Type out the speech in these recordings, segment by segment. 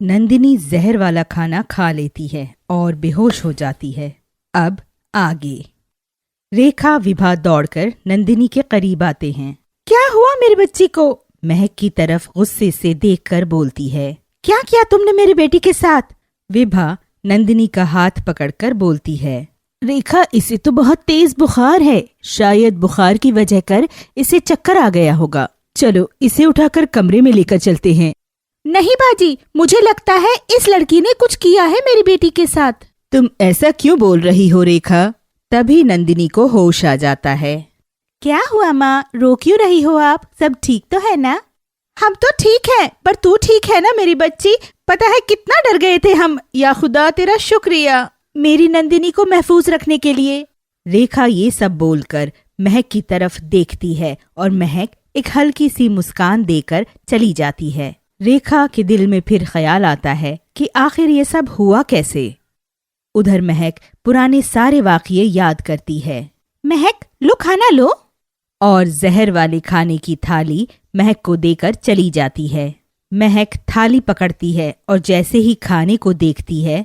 नंदिनी जहर वाला खाना खा लेती है और बेहोश हो जाती है। अब आगे। रेखा विभा दौड़कर नंदिनी के करीब आते हैं। क्या हुआ मेरी बच्ची को? महक की तरफ गुस्से से देखकर बोलती है। क्या किया तुमने मेरी बेटी के साथ? विभा नंदिनी का हाथ पकड़कर बोलती है। रेखा, इसे तो बहुत तेज बुखार है, शायद बुखार की वजह कर इसे चक्कर आ गया होगा। चलो इसे उठाकर कमरे में लेकर चलते हैं। नहीं बाजी, मुझे लगता है इस लड़की ने कुछ किया है मेरी बेटी के साथ। तुम ऐसा क्यों बोल रही हो रेखा? तभी नंदिनी को होश आ जाता है। क्या हुआ माँ, रो क्यों रही हो आप? सब ठीक तो है ना? हम तो ठीक हैं, पर तू ठीक है ना मेरी बच्ची? पता है कितना डर गए थे हम। या खुदा तेरा शुक्रिया मेरी नंदिनी को महफूज रखने के लिए। रेखा ये सब बोलकर महक की तरफ देखती है और महक एक हल्की सी मुस्कान देकर चली जाती है। रेखा के दिल में फिर ख्याल आता है कि आखिर ये सब हुआ कैसे। उधर महक पुराने सारे वाक़ये याद करती है। महक, लो खाना लो। और जहर वाले खाने की थाली महक को देकर चली जाती है। महक थाली पकड़ती है और जैसे ही खाने को देखती है,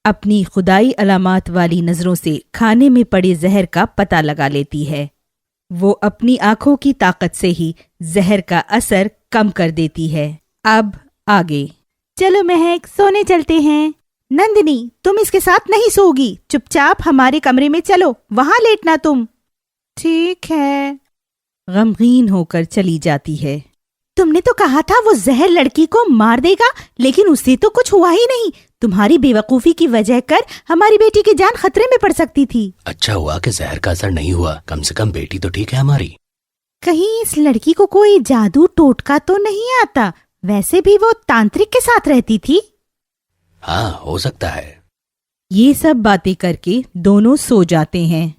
अपनी खुदाई अलामात वाली नजरों से खाने में पड़े जहर का पता लगा लेती है। वो अपनी आंखों की ताकत से ही जहर का असर कम कर देती है। अब आगे। चलो महक, सोने चलते हैं। नंदिनी, तुम इसके साथ नहीं सोगी, चुपचाप हमारे कमरे में चलो, वहां लेटना तुम। ठीक है। गमगीन होकर चली जाती है। तुमने तो कहा था वो जहर लड़की को मार देगा, लेकिन उससे तो कुछ हुआ ही नहीं। तुम्हारी बेवकूफी की वजह कर हमारी बेटी की जान खतरे में पड़ सकती थी। अच्छा हुआ कि जहर का असर नहीं हुआ, कम से कम बेटी तो ठीक है हमारी। कहीं इस लड़की को कोई जादू टोटका तो नहीं आता? वैसे भी वो तांत्रिक के साथ रहती थी। हाँ, हो सकता है। ये सब बातें करके दोनों सो जाते हैं।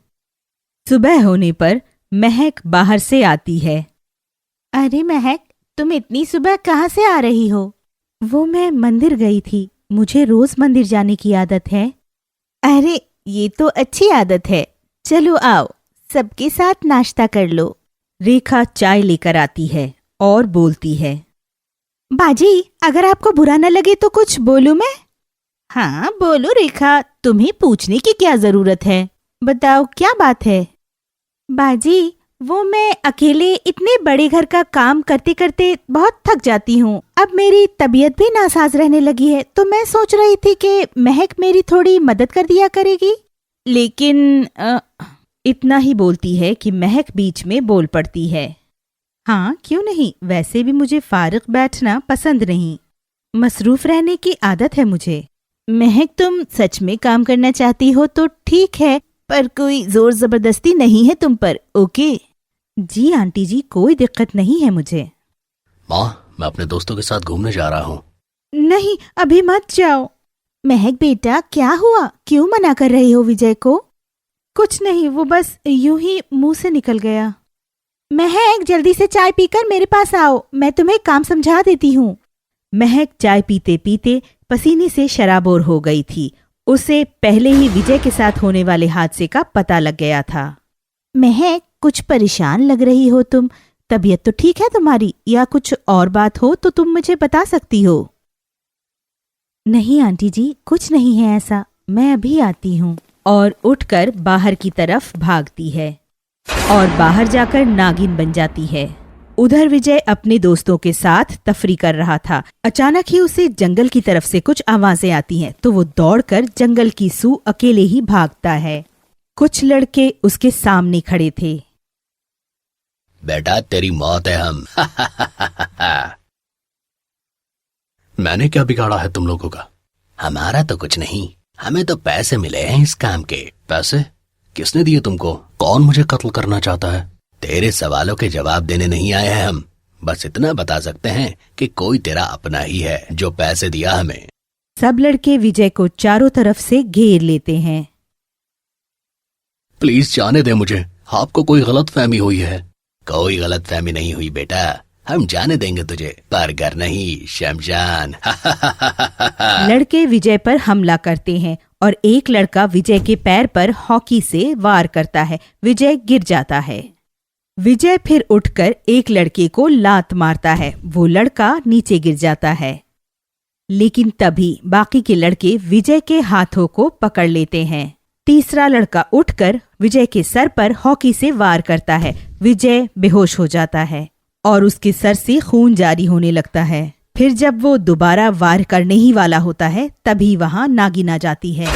सुबह होने पर महक बाहर से आती है। अरे महक, तुम इतनी सुबह कहाँ से आ रही हो? वो मैं मंदिर गई थी, मुझे रोज मंदिर जाने की आदत है। अरे ये तो अच्छी आदत है। चलो आओ, सबके साथ नाश्ता कर लो। रेखा चाय लेकर आती है और बोलती है। बाजी, अगर आपको बुरा न लगे तो कुछ बोलूं मैं? हाँ बोलो रेखा, तुम्हें पूछने की क्या जरूरत है? बताओ क्या बात है? बाजी, वो मैं अकेले इतने बड़े घर का काम करते करते बहुत थक जाती हूँ। अब मेरी तबीयत भी नासाज रहने लगी है, तो मैं सोच रही थी कि महक मेरी थोड़ी मदद कर दिया करेगी। लेकिन इतना ही बोलती है कि महक बीच में बोल पड़ती है। हाँ क्यों नहीं, वैसे भी मुझे फारिग बैठना पसंद नहीं, मसरूफ रहने की आदत है मुझे। महक, तुम सच में काम करना चाहती हो तो ठीक है, पर कोई जोर जबरदस्ती नहीं है तुम पर, ओके? जी आंटी जी, कोई दिक्कत नहीं है मुझे। माँ, मैं अपने दोस्तों के साथ घूमने जा रहा हूँ। नहीं, अभी मत जाओ। महक बेटा, क्या हुआ? क्यों मना कर रही हो विजय को? कुछ नहीं, वो बस यूं ही मुंह से निकल गया। महक, जल्दी से चाय पीकर मेरे पास आओ, मैं तुम्हें काम समझा देती हूँ। महक चाय पीते पीते पसीने से शराबोर हो गई थी। उसे पहले ही विजय के साथ होने वाले हादसे का पता लग गया था। महक, कुछ परेशान लग रही हो तुम। तबीयत तो ठीक है तुम्हारी, या कुछ और बात हो तो तुम मुझे बता सकती हो। नहीं आंटी जी, कुछ नहीं है ऐसा, मैं अभी आती हूँ। और उठकर बाहर की तरफ भागती है और बाहर जाकर नागिन बन जाती है। उधर विजय अपने दोस्तों के साथ तफरी कर रहा था। अचानक ही उसे जंगल की तरफ से कुछ आवाजें आती हैं, तो वो दौड़कर जंगल की सू अकेले ही भागता है। कुछ लड़के उसके सामने खड़े थे। बेटा, तेरी मौत है हम। मैंने क्या बिगाड़ा है तुम लोगों का? हमारा तो कुछ नहीं, हमें तो पैसे मिले हैं इस काम के। पैसे किसने दिए तुमको? कौन मुझे कत्ल करना चाहता है? तेरे सवालों के जवाब देने नहीं आए हैं हम, बस इतना बता सकते हैं कि कोई तेरा अपना ही है जो पैसे दिया हमें। सब लड़के विजय को चारों तरफ से घेर लेते हैं। प्लीज जाने दे मुझे, आपको कोई गलत फहमी हुई है। कोई गलत फहमी नहीं हुई बेटा, हम जाने देंगे तुझे, पर घर नहीं, शमशान। लड़के विजय पर हमला करते हैं और एक लड़का विजय के पैर पर हॉकी से वार करता है। विजय गिर जाता है। विजय फिर उठकर एक लड़के को लात मारता है। वो लड़का नीचे गिर जाता है। लेकिन तभी बाकी के लड़के विजय के हाथों को पकड़ लेते हैं। तीसरा लड़का उठकर विजय के सर पर हॉकी से वार करता है। विजय बेहोश हो जाता है और उसके सर से खून जारी होने लगता है। फिर जब वो दोबारा वार करने ही वाला होता है तभी वहां नागिन आ जाती है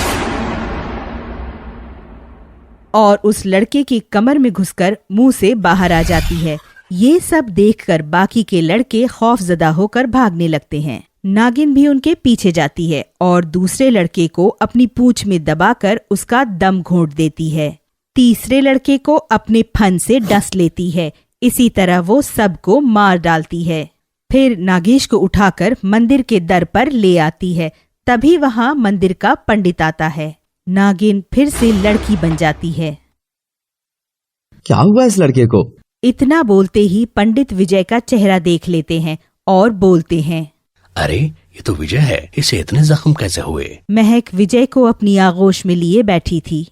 और उस लड़के की कमर में घुसकर मुंह से बाहर आ जाती है। ये सब देखकर बाकी के लड़के खौफजदा होकर भागने लगते हैं। नागिन भी उनके पीछे जाती है और दूसरे लड़के को अपनी पूंछ में दबाकर उसका दम घोंट देती है। तीसरे लड़के को अपने फन से डस लेती है। इसी तरह वो सबको मार डालती है। फिर नागेश को उठाकर मंदिर के दर पर ले आती है। तभी वहां मंदिर का पंडित आता है। नागिन फिर से लड़की बन जाती है। क्या हुआ इस लड़के को? इतना बोलते ही पंडित विजय का चेहरा देख लेते हैं और बोलते हैं, अरे ये तो विजय है, इसे इतने जख्म कैसे हुए? महक विजय को अपनी आगोश में लिए बैठी थी।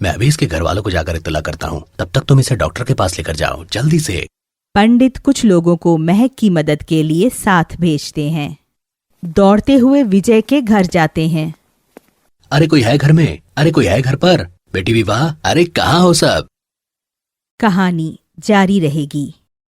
मैं अभी इसके घर वालों को जाकर इत्तला करता हूँ, तब तक तुम इसे डॉक्टर के पास लेकर जाओ जल्दी से। पंडित कुछ लोगों को महक की मदद के लिए साथ भेजते हैं। दौड़ते हुए विजय के घर जाते हैं। अरे कोई है घर में? अरे कोई है घर पर? बेटी विवाह, अरे कहाँ हो सब? कहानी जारी रहेगी।